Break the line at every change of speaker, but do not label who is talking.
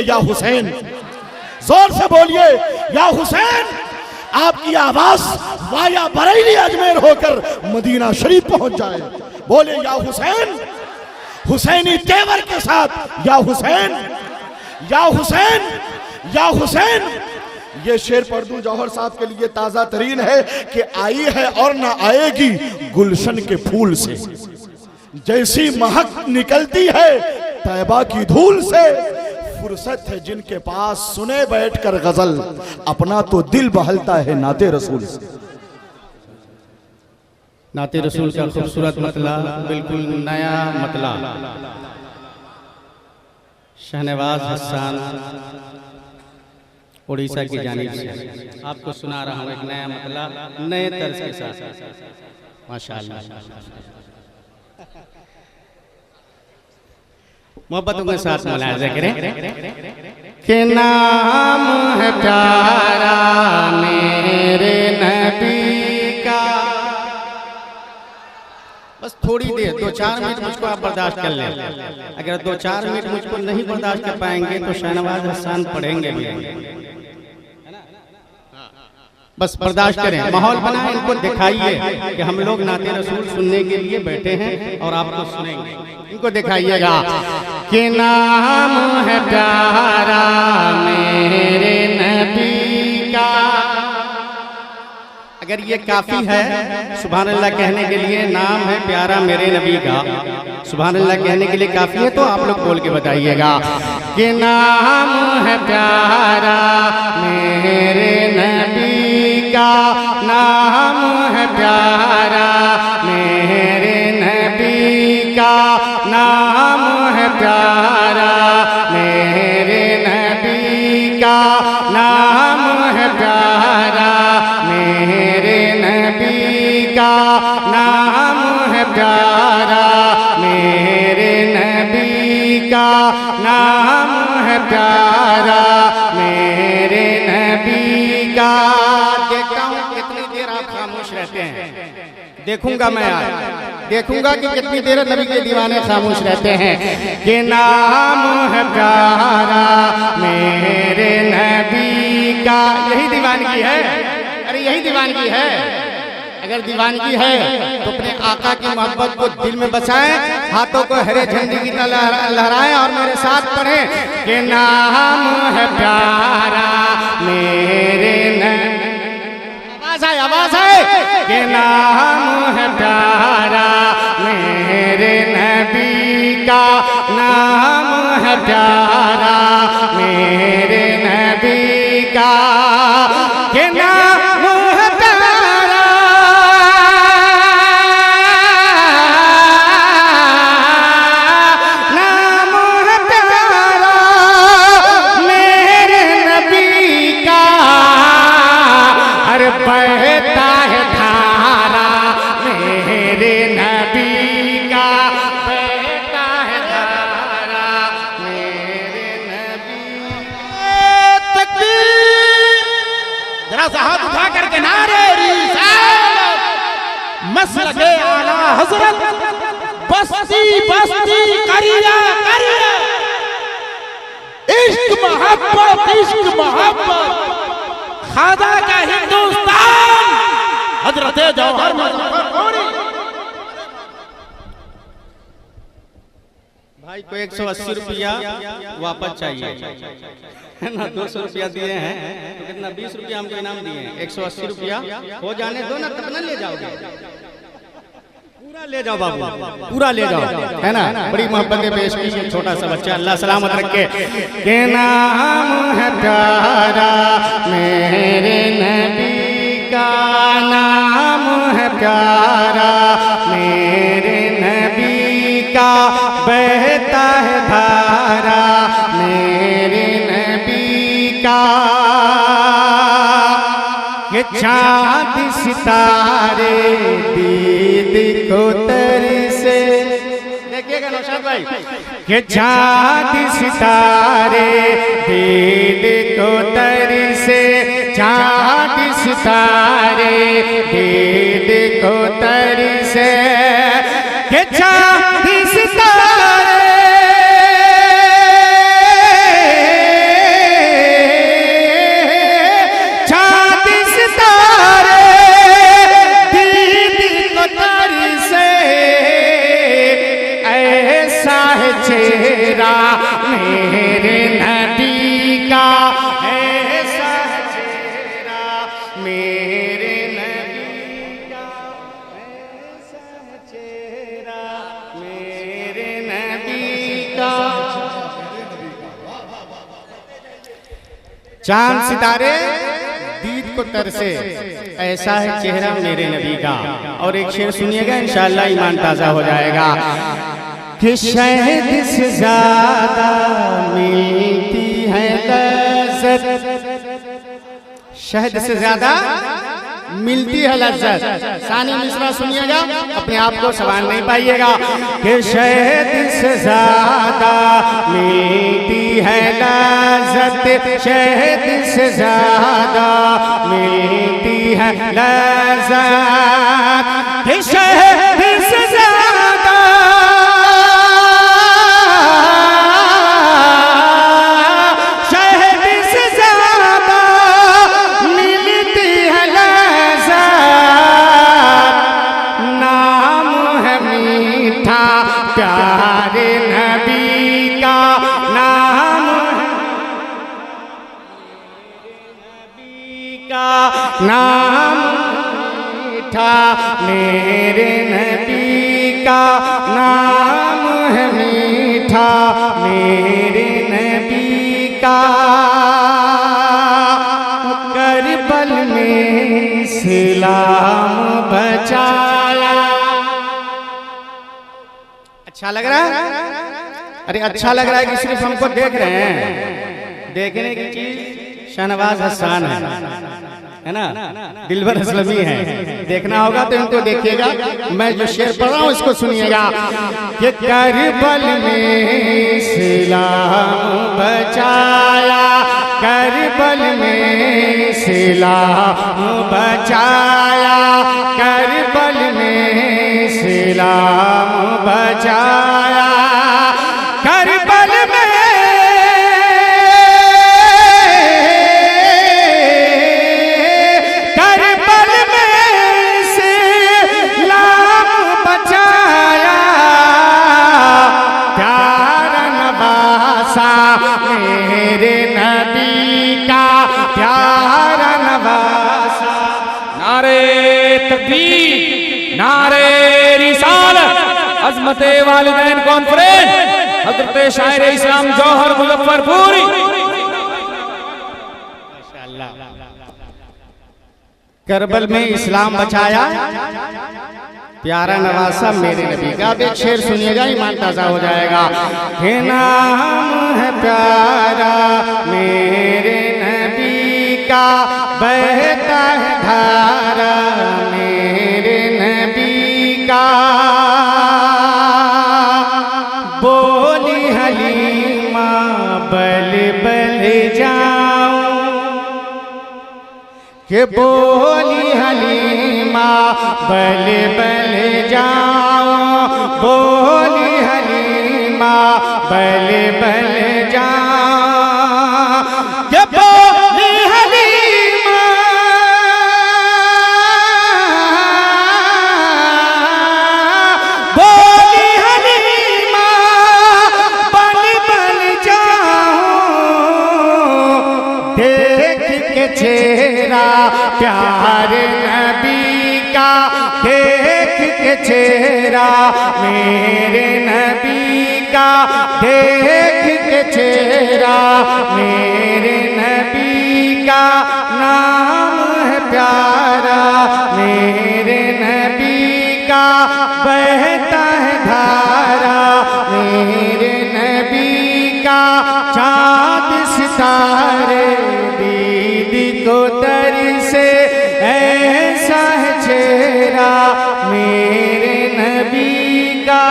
बोलिए या हुसैन, जोर से बोलिए या हुसैन। आपकी आवाज वाया बरेली अजमेर होकर मदीना शरीफ पहुंच जाए। बोले या हुसैन, हुसैनी तेवर के साथ या हुसैन, या हुसैन, या हुसैन। ये शेर परदू जौहर साहब के लिए ताजा तरीन है कि आई है और ना आएगी गुलशन के फूल से, जैसी महक निकलती है तैबा की धूल से। फुर्सत है जिनके पास सुने बैठकर गजल, अपना तो दिल बहलता है नाते रसूल से।
नाते रसूल का खूबसूरत मतला, बिल्कुल नया मतला। शहनवाज हसन उड़ीसा की जानिब से आपको सुना रहा हूँ एक नया मतला नए तर्ज के साथ। माशाअल्लाह, मोहब्बतों के साथ मुलाहिज़ा करें कि नाम है प्यारा मेरे नबी का। बस थोड़ी देर 2-4 मिनट मुझको आप बर्दाश्त कर लें। अगर 2-4 मिनट मुझको नहीं बर्दाश्त कर पाएंगे तो शहनवाज हसन पढ़ेंगे भी। बस बर्दाश्त करें, माहौल बनाए, इनको दिखाइए कि हम लोग नाते रसूल सुनने के लिए बैठे हैं और आपको सुनेंगे। इनको दिखाइएगा कि नाम है प्यारा मेरे नबी का। अगर ये काफी है सुभान अल्लाह कहने के लिए, नाम है प्यारा मेरे नबी का, सुभान अल्लाह कहने के लिए काफी है, तो आप लोग बोल के बताइएगा कि नाम है प्यारा मेरे नबी का, नाम है प्यारा मेरे नबी का, नाम है प्यारा मेरे नबी का, नाम है प्यारा मेरे नबी का, नाम है प्यारा मेरे नबी का, नाम है प्यारा मेरे नबी का। देखता हूँ कितनी देर आप खामोश रहते हैं, देखूंगा मैं आज, देखूंगा कि कितनी देर नबी के दीवाने खामोश रहते हैं। कि नाम है प्यारा मेरे नबी का। यही दीवानगी है, अरे यही दीवानगी है। अगर दीवानगी है तो अपने आका की मोहब्बत को दिल में बसाएं, हाथों को हरे झंडे की तरह लहराएं और मेरे साथ पढ़ें कि नाम है प्यारा मेरे नबी। आवाज है कि नाम है प्यारा मेरे नबी का, नाम है प्यारा मेरे नबी का, कि नाम है प्यारा नाम है प्यारा मेरे नबी का। अरे बहता है धारा मेरे नबी का, बहता है धारा मेरे नबी। तकबीर, जरा सा हाथ उठा करके नारे रिसालत, मसलके आला हजरत, बस्ती बस्ती करिया करिया, इश्क मोहब्बत, इश्क मोहब्बत, खादा का हिंदुस्तान, हजरत जौहर मुजफ्फरपुरी। भाई को 180 रुपया वापस चाहिए है ना, 200 रुपया दिए हैं तो कितना 20 रुपया हमको इनाम दिए हैं। 180 रुपया हो जाने दो ना, तब ना ले जाओगे, पूरा ले जाओ बाबू, पूरा ले जाओ, है ना। बड़ी मोहब्बत पेश की है छोटा सा बच्चा, अल्लाह सलामत रखे। के नाम है प्यारा मेरे नबी का, नाम है प्यारा मेरे नबी का, बहता है धारा मेरे नबी का। ये चाँद सितारे दीद को तरसे, देखिएगा नौशाद भाई, ये चाँद सितारे दीद को तरसे, चाँद सितारे दीद को तरसे, ये चाँद सितारे चांद सितारे दीद को तरसे, ऐसा है चेहरा मेरे नबी का। और एक शेर सुनिएगा, इंशाअल्लाह ईमान ताजा हो जाएगा। कि शहद से ज्यादा मिलती है लज्जत, शहद से ज्यादा मिलती है लज्जत। सानी मिसरा सुनिएगा, अपने आप को संभाल नहीं पाइएगा। कि शहद से ज्यादा मिलती है लज्जत, शहद से ज्यादा मिलती है लज्जत, कि शहद से ज्यादा प्यारे नबी का नाम, नबी का नाम मीठा, मेरे नबी का नाम है मीठा, मेरे नबी का। करबल में इस्लाम बचाया। अच्छा लग रहा है? अरे अच्छा लग रहा है कि सिर्फ हमको देख रहे हैं? देखने की चीज शहनवाज हसन है ना, दिलबर असलमी है। देखना होगा तो इनको देखिएगा। मैं जो शेर पढ़ रहा हूँ इसको सुनिएगा। कि करबल में इस्लाम बचाया, करबल में इस्लाम बचाया, करबल में इस्लाम बचाया, करबल में इस्लाम बचाया। प्यारा नवासा मेरे नबी का, प्यारा नवासा।
नारे तकबीर, नारे रिसालत, अज़मते वालिदैन कॉन्फ्रेंस, हज़रत शायर इस्लाम जौहर मुज़फ्फरपुरी।
करबल में इस्लाम बचाया, प्यारा नवासा मेरे नबी का। अब एक शेर सुनिएगा, ईमान ताजा हो जाएगा। हे नाम है प्यारा मेरे नबी का, बहता है धारा मेरे नबी का। बोली हलीमा बल बल जाऊं, कि बोली हलीमा बल बल जाऊं, बोली हलीमा बल बल जाऊं, कि बोली हलीमा बोली हलीमा बल बल जाऊं। देख के चेहरा प्यारे नबी का, देख के चेहरा मेरे नबी का, देख के चेहरा मेरे नबी का। नाम है प्यारा मेरे नबी का, बहता है धारा मेरे नबी का। चाँद सितारे दीदी को तरसे, ऐसा है चेहरा मेरे नबी का।